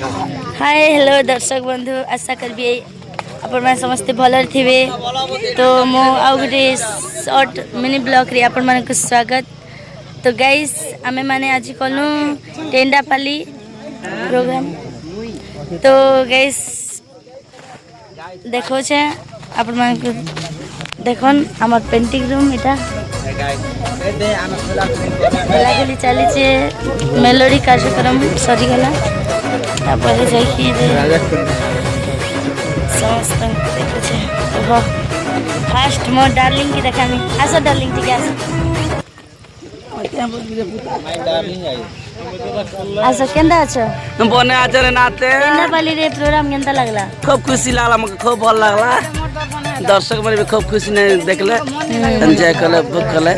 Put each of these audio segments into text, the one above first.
Hi hello दर्शक बंधु आशा करी आपण मैंने समस्ते भलर थे। तो मो आउ गोटे शॉर्ट मिनी ब्लॉग रे आपण मान स्वागत। तो गाइस आमे माने आज कलु टेंडापाली प्रोग्राम। तो गाइस देखो छे आपण मान देखन हमर पेंटिंग रूम इटा खेलाखेली चली मेलोडी कार्यक्रम सरी गला समस्त देखुचे। फास्ट मो डार्लिंग की देखा आस डार्लिंग ठीक आस आस केंदा अच्छा बने आचरे नाते टेंडापाली रे प्रोग्राम केंदा लागला? खूब खुशी लागला मके खूब भल लागला। दर्शक माने भी खूब खुशी ने देखले एंजॉय करले बुक करले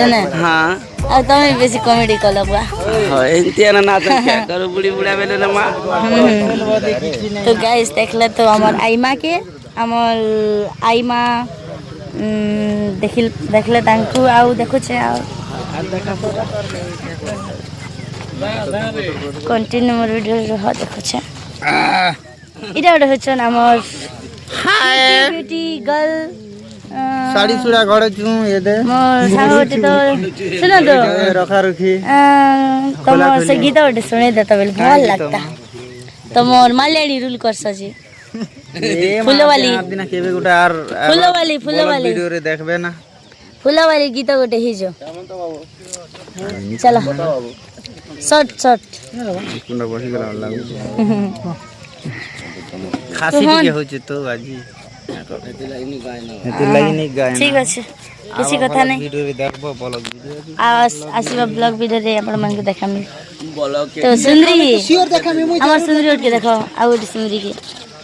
ना। हां अब तमे बेसी कॉमेडी कल बुआ हां एंतिया ना नाच क्या करू बुढ़ी बुढ़ा बेले ना मां। तो गाइस देखले तो हमर आईमा के हमर आईमा देखले तांकू आउ देखु छे आ कंटिन्यू मोर वीडियो रह देखु छे इटा उडे होछन हमर हाय ब्यूटी गर्ल साड़ी सुड़ा घरे छु ये दे मोर सागोटे तो सुनो तो रखा रखी तमर से गीत उडे सुने देता बेल भल लगता। तो मोर माल्याणी रूल कर सजी फुलवाली बिना केबे गुटा आर फुलवाली वीडियो रे देखबे ना फुलवाली गीत गोटे हिजो चलो शॉर्ट कुंडा बसी गला लागू खासी के होचे तो आजी ठीक अच्छे किसी कथा नहीं वीडियो रे देखबो ब्लॉग वीडियो आसीबा ब्लॉग वीडियो रे आपण मन के देखामी। तो सुंदरी श्योर देखामी हमर सुंदरी उठ के देखो आ गोटे सुंदरी के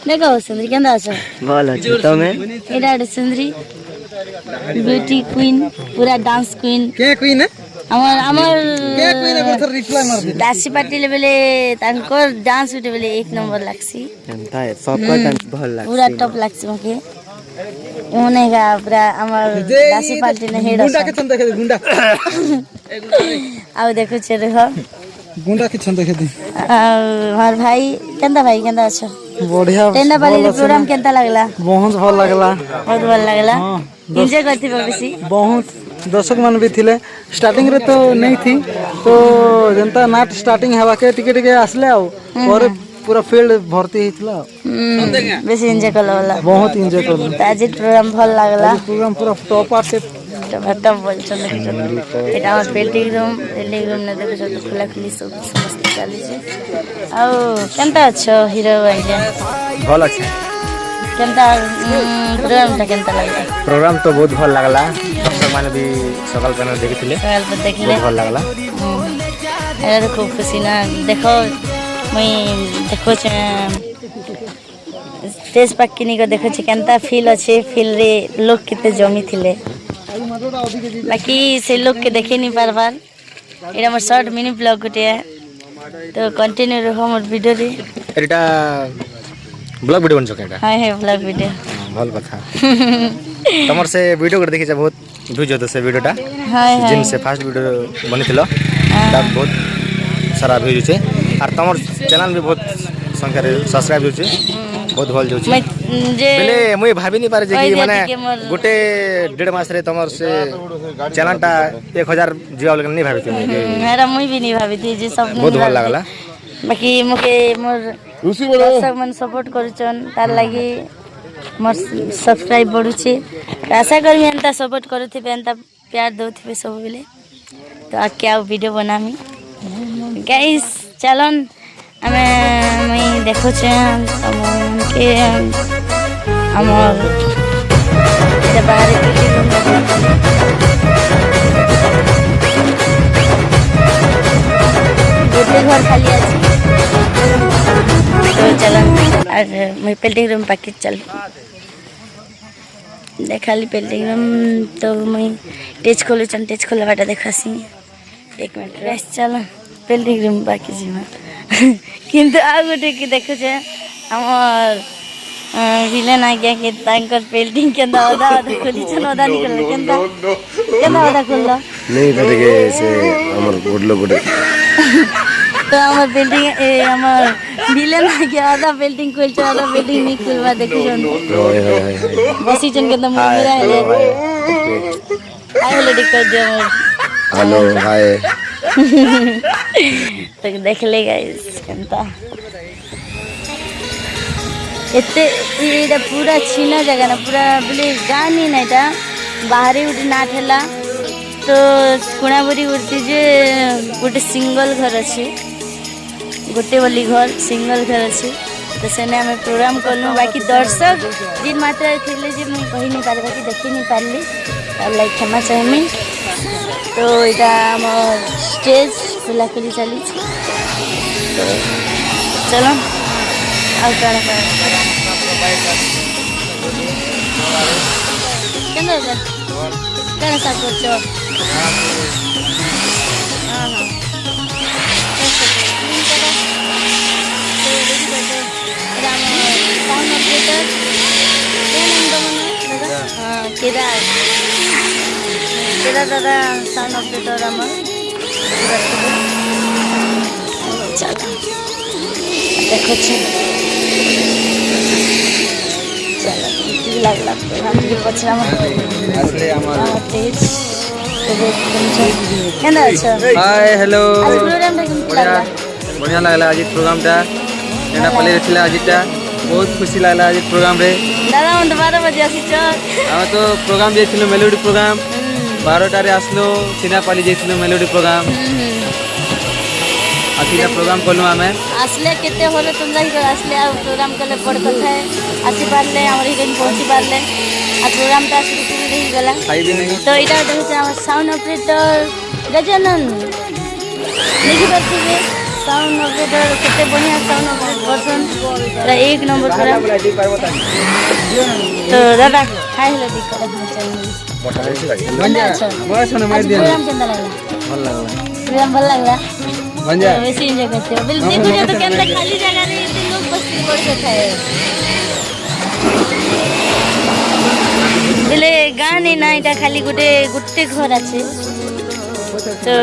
देखो सुंदरी केंदा अच्छा भल अछि तमे एडा सुंदरी ब्यूटी क्वीन पूरा डांस क्वीन के क्वीन है हमर के क्वीन है बस रिप्लाई मार दे दासी पाटिल बेले तांकर डांस उठे बेले एक नंबर लागसी एंता है सबका डांस भल लागसी पूरा टॉप लागसी मके ओने का पूरा हमर दासी पाटिल ने हेड गुंडा के छन देखे गुंडा आ देखो छे देखो गुंडा के छन देखे दे हमार भाई केंदा अच्छा बढ़िया टेंडापाली प्रोग्राम केंता लागला? बहुत भल लागला बहुत भल लागला एंजॉय करथि बेसी बहुत दर्शक मान भी थिले स्टार्टिंग रे तो नहीं थी तो जनता नाट स्टार्टिंग हवा के टिके टिके आसले आ और पूरा फील्ड भर्ती हितला बेसी एंजॉय करला वाला बहुत एंजॉय करला आज प्रोग्राम भल लागला प्रोग्राम पूरा टॉप आटे टमाटर बोलछन एटा हमर पेंटिंग रूम ने देखो सब खुला खुली सब समस्त चली छे आ केंता अच्छा हीरो आइडिया भल अछि केंता प्रोग्राम ता केंता लागला? प्रोग्राम तो बहुत भल लागला दर्शक माने भी सकाल पैनल देखिथिले सवाल पर देखले भल लागला अरे खूब खुशी ना देखो मैं देखो छे स्टेज पक्किनी को देखो छे केंता फील अच्छे फील रे लोग किते जमी थिले बाकी से लोग के देखे नहीं बार बार एटा हमर शॉर्ट मिनी ब्लॉग गोटे है। तो कंटिन्यू रहो हमर वीडियो रे एटा ब्लॉग वीडियो बन सकेटा हां है ब्लॉग वीडियो भल कथा तमर से वीडियो कर देखि छ बहुत व्यूज होत से वीडियोटा हां जिन से फास्ट वीडियो बनिथिलो ता बहुत सारा व्यूज छे और तमर चैनल भी बहुत संख्या रे सब्सक्राइब होचे बहुत भल जोचे बेले मुई भाबी नहीं पारे जे कि माने गोटे 1.5 मास रे तमर से चैनल ता 1000 जिया लेकिन नहीं भाबी थी मेरा मुई भी नहीं भाबी थी जे सब बहुत भल लागला बाकी मके मोर दर्शक मन सपोर्ट करूचन तार लागि मोर सब्सक्राइब बढ़ुचे आशा करमी एंता सपोर्ट करूथिबे एंता प्यार दोथिबे सब बेले। तो आ क्या वीडियो बनामी गाइस चलन मैं देखो छे के हमर बाहर गोटे घर खाली अछि तो चलन और मैं पेंटिंग रूम पाके चल देखाली पेंटिंग रूम। तो मैं टेज खोला बाटा देखासी एक मिनट रेस्ट चल पेंटिंग रूम बाकी जीमा किंतु आ गोटे की देखो छे हमर विलेन आ गया के तांकर पेंटिंग के आधा खोली छन आधा निकल केंदा आधा खोलला नहीं करके से हमर गोडलो गोडे तो हमर पेंटिंग हमर ভিলেন আগে আধা বিল্ডিং খুলছে আধা বিল্ডিং নি খুলবা দেখুছন বসিছন কেন মুরা হেলে আই হলে ডিকর দিও हेलो हाय तो देखले गाइस केनता एते एटा पूरा छीना जगह ना पूरा बोले गानी ना एटा बाहरी उठी ना ठेला तो कुणाबुरी उठी जे गोटे सिंगल घर अच्छे गोटे बोली घर सिंगल घर अच्छे तो सेने आम प्रोग्राम कलु बाकी दर्शक दिन मात्रा थे जे मुझे कही नहीं पार बाकी देखी नहीं पार्ली लाइक क्षमा चाहमी तो यहाँ आम स्टेज खोलाखोली चली तो चलो आउ कण कण साफ कर केदार दादा साउंड ऑपरेटर आम चलो देखो चलो लगला पछरा हाय हेलो बढ़िया लगला आज प्रोग्राम टा एना पले रखला आजटा बहुत खुशी लगला आज प्रोग्राम रे दादा हम 12 बजे आसी हम तो प्रोग्राम जेथिलो मेलोडी प्रोग्राम 12 टारे आसलो सिनापाली जेथिलो मेलोडी प्रोग्राम आसिला प्रोग्राम कलु आमे आसले केते होले तुम जाई कर आसले आ प्रोग्राम कले पड़ कथा है आसी पारले हमर हिरेन पहुंची पारले आ प्रोग्राम ता शुरू कर रही गला खाई भी नहीं तो इटा देखो हम साउंड ऑपरेटर गजानन देखि पाछिबे साउंड ऑपरेटर केते बढ़िया साउंड ऑपरेटर पर्सन पूरा एक नंबर पूरा तो दादा हाय हेलो दी कर चाहिए बस न मार दिया प्रोग्राम केंदा लागला भल लागला प्रोग्राम भल लागला बन जा वैसे एंजॉय करते हो बिल्कुल देखो जो तो केंदा खाली जगह रे इतने लोग बस्ती पड़ सकता है बोले गाने ना এটা খালি গুটে গুটে ঘর আছে তো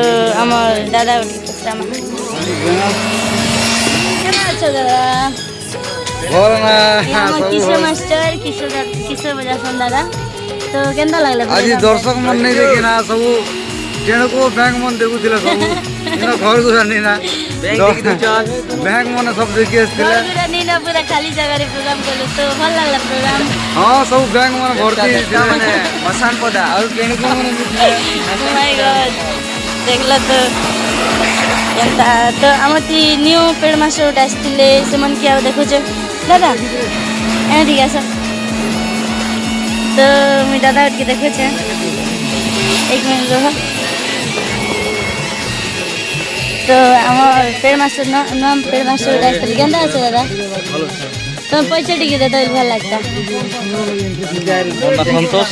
আমার দাদা উঠি পছরামা কেমন আছো দাদা बोल ना আমার কিশোর মাস্টার কিশোর বাজাসন দাদা তো কেমন লাগলা आज दर्शक मन नहीं देखि ना सब जेण को बैंक मन देखुथिला सब इना घर गुरा नहीं ना बैंक देखि चल बैंक मन सब देखि आस्थिला पूरा नीना पूरा खाली जगह रे प्रोग्राम करलो तो ভাল লাগলা प्रोग्राम हां सब बैंक मन भर्ती माने मसान पदा और केण को मन Oh my god देखला तो केनता तो आमती न्यू पेड मास्टर उठ आस्थिले सेमन क्या देखो छ दादा ए ठीक है तो मैं दादा उठ के देखो छ एक मिनट रहो तो আমার পেড মাস্টার নাম পেড মাস্টার উঠ आस्थिले কেনতা আছে দাদা তো পয়সা টিকে দে তো ভালো লাগতা संतोष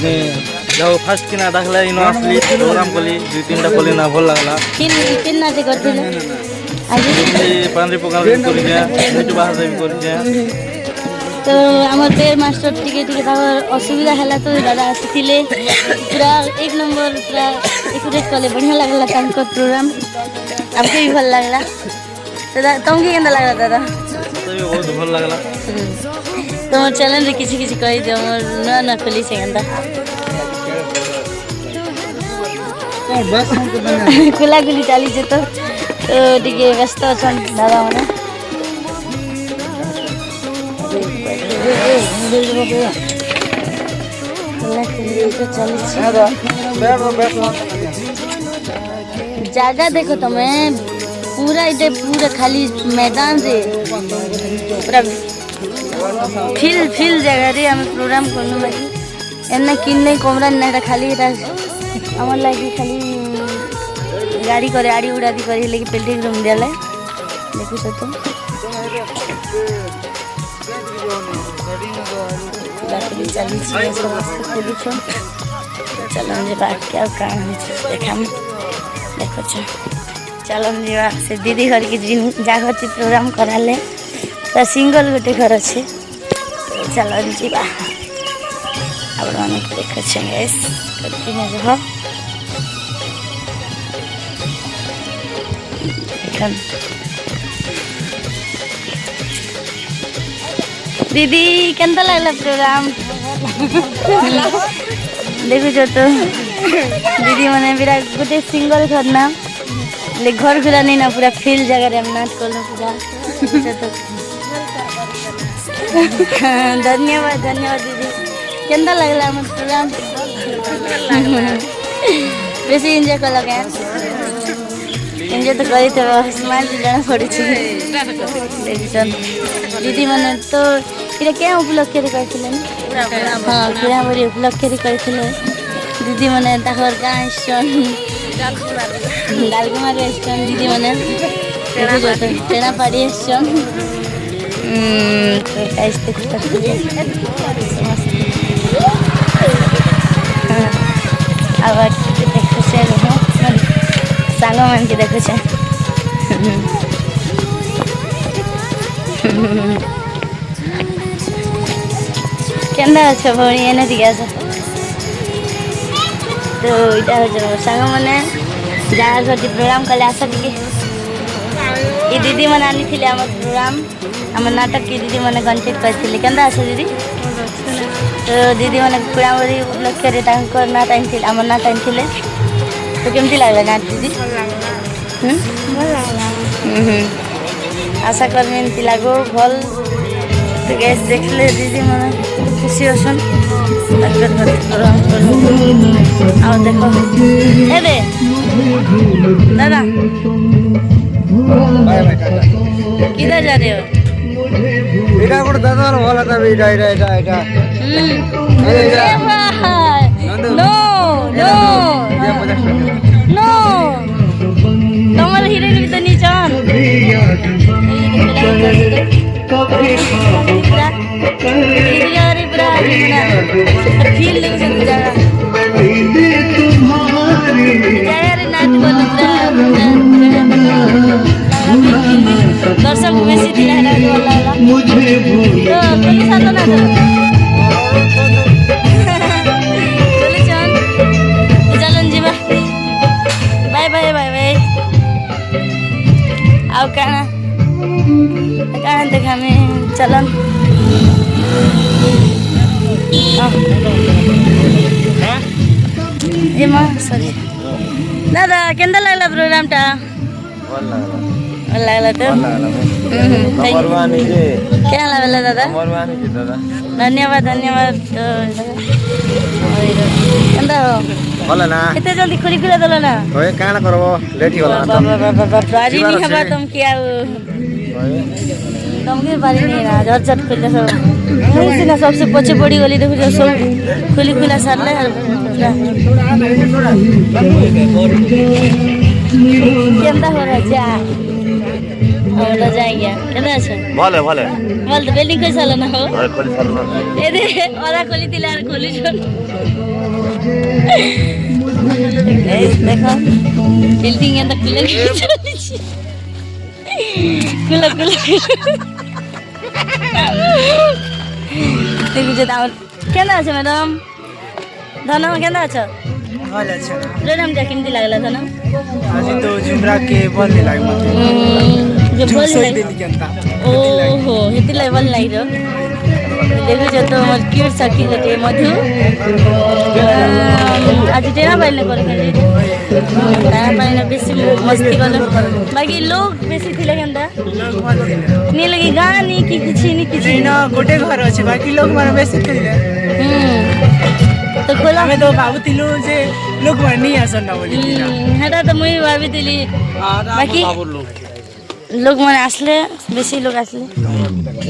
मैं जाओ फर्स्ट किना दाखला इनो असली प्रोग्राम कली दुई तीनटा कली ना भल लागला किन नाच करथिले आज पांडे प्रोग्राम करी जा यूट्यूब बाहर भी करी जा तो आमर पेड मास्टर टिके टिके ताकर असुविधा हला तो दादा आसीथिले पूरा एक नंबर पूरा एकुरेट कले बढ़िया लागला तांको प्रोग्राम आपके भी भल लागला दादा तुमके केंदा लागला दादा तो भी बहुत भल लागला तो मोर चैनल रे किछि किछि कहि दियो मोर ना ना खोली से केंदा बस हम तो खुला गुली चाली जे तो टिके व्यस्त छन दादा माने जगह देखो तुम्हें पूरा इधर पूरा खाली मैदान रे पूरा फिल जगह रे हम प्रोग्राम करनु लगी एन्ना किन्ने कमरा ना खाली हमर लगी खाली गाड़ी करे आड़ी उड़ादी करे लेके पेल्टिंग रूम देले देखु छ तो बाकी चली छी समस्त खोली छ चलो जे बात क्या काम देखम देखो छ चलो जीवा से दीदी घर के जागृति प्रोग्राम कराले तो सिंगल गोटे घर अच्छे चलो जीवा अब देखो गाइस कंटिन्यू जब दीदी केनता लागला प्रोग्राम देखुछ तो दीदी मैंने पूरा गोटे सिंगल घर ना ले घर गुला नहीं ना पूरा फील्ड जगह रे हम नाच करलो पूरा तो धन्यवाद धन्यवाद दीदी केनता लागला हम प्रोग्राम बेसी एंजॉय कर लगे एंजॉय तो करी तो स्माइल जाना पड़ी देखिछन दीदी मैंने तो इरा क्या उपलक्ष्य रे करथिले हां पूरा बड़ी उपलक्ष्य रे करथिले दीदी मैंने ताकर गाँ स्टोन डालकुमार स्टोन दीदी मैंने टेना पाड़ी स्टोन तो गाइस देखो अब देखो से सांग मन के देखो से केंदा अच्छा भौणी एने दिया से तो इटा हो जरो सांग मने जाना गति प्रोग्राम कले आशा टिके ये दीदी मन आनी थिले हमर प्रोग्राम हमर नाटक की दीदी मन कंटेक्ट करथिले केंदा आछो दीदी तो दीदी मन पूरा बड़ी उपलक्ष्य रे तांकर ना टाइम थिले हमर ना टाइम थिले तो केमती लागला ना दीदी आशा करमी एमती लागो भल तो गैस देखले दीदी मन खुशी होसन आओ देखो ए दे दादा किधर जा रहे हो এটা কোন দাদার ভালো তা এটা এটা এটা এটা नो नो नो कमल हिरोइन भी तो नीचन फील दर्शक बेसी चलन जीवा बाय बाय बाय बाय आओ कहाँ देखा में चलन ए माँ सॉरी दादा केंदा लागला प्रोग्राम टा लागला तो क्या लागला दादा धन्यवाद धन्यवाद केंदा हो होला ना केते जल्दी खोली खुला दलो ना ओए काना करबो लेट होला ना राजी नहीं हवा तुम क्या तुम के बारी नहीं ना झट खोल सब मुई सिना सबसे पछे पड़ी गली देखो जो सब खोली खुला सरले केंदा हो रहा जा और जाएगा केंदा আছে भले भले बोल तो बिल्डिंग कइसा साला ना हो खोली साला ए दे ओरा खोली दिला खोली छोड़ देखो बिल्डिंग है तो खुले खुला खुला देखो जे दाव केना আছে ম্যাডাম धन केना আছে ভালো আছে রেডাম যা কিনতে লাগলা ধন আজি তো जुमरा के बल लाग मत जो बोल दिली केनता ओहो हेती लेवल नाही रो देखो जे तो मोर क्यूट सकी लटे मधु आज तेरा पाइले कर के तेरा पाइले बेसी मस्ती करलो बाकी लोग बेसी थिले केनता नी लगी गानी की किछि नी किछि ना गोटे घर अछि बाकी लोग माने बेसी थिले तो खोला हमें तो भाबुतिलु जे लोग माने नहीं आसन ना बोली हेटा तो मुई भाबितिली बाकी लोग माने आसले बेसी लोग आसले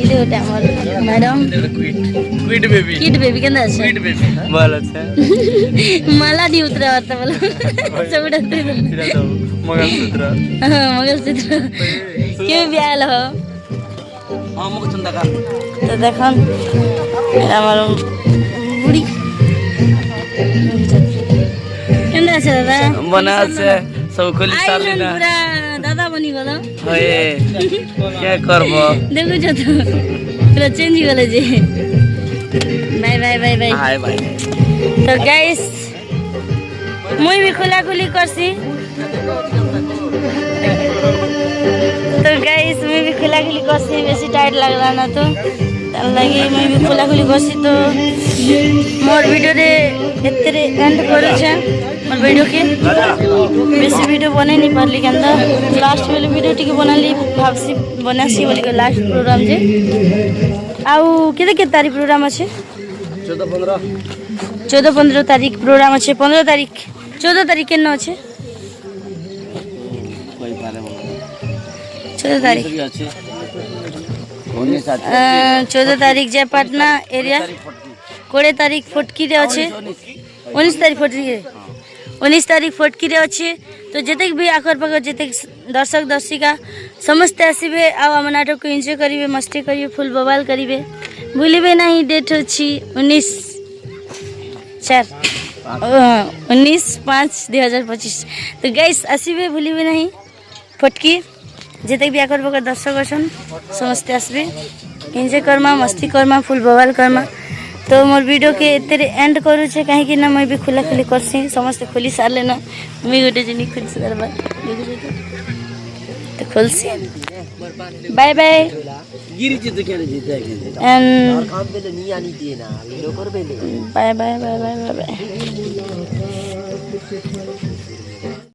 इले ओटा हमर मैडम क्विट बेबी केना আছে क्विट बेबी ভালো আছে माला दी उतरा वाला बोला चौड़ा ते मंगलसूत्र मंगलसूत्र के ब्याल हो हां मुख चंदा का तो देखन हमर बुढ़ी केना আছে दादा बना से सब खोली साल ना पूरा दादा बनी गलो होए क्या करबो देखो जो तो पूरा चेंज हो गले जे bye bye bye bye hi भाई तो गाइस मुई भी खुला खुली करसी तो गाइस मुई भी खुला खुली करसी बेसी टाइट लग रहा ना तो तार लगी मैं भी खोलाखोली करसी तो मोर वीडियो रे एतरे एंड करे छे मोर वीडियो के बेसी वीडियो बने नहीं पारली केंदा लास्ट वाले वीडियो टिके बनाली भाबसी बनासी बोली के लास्ट प्रोग्राम जे आउ के तारीख प्रोग्राम अछि 14-15 तारीख प्रोग्राम अछि 15 तारीख 14 तारीख के न अछि 14 तारीख 14 तारीख जे पटना एरिया 20 तारीख फटकी रे अछि 19 तारीख फटकी रे 19 तारीख फटकी रे अछि तो जतेक भी आखर पकर जतेक दर्शक दर्शिका समस्त आसबे आम नाटक को एंजॉय करिवे मस्ती करिवे फुल बवाल करिवे भूलिबे नहीं डेट अछि 19/5/2025 तो गाइस आसबे भूलिबे नहीं फटकी जते भी आकर बकर दर्शक अछन समस्त आसबे एंजॉय करमा मस्ती करमा फुल बवाल करमा तो मोर वीडियो के एते एंड करू छे काहे कि ना मैं भी खुला खुली करसी समस्त खोली सारले ना मैं गोटे जनी खुली सारबा तो खोलसी बाय बाय गिरी जी तो केने जीते एंड और काम पे नहीं आनी दिए ना वीडियो कर बेले bye bye bye bye bye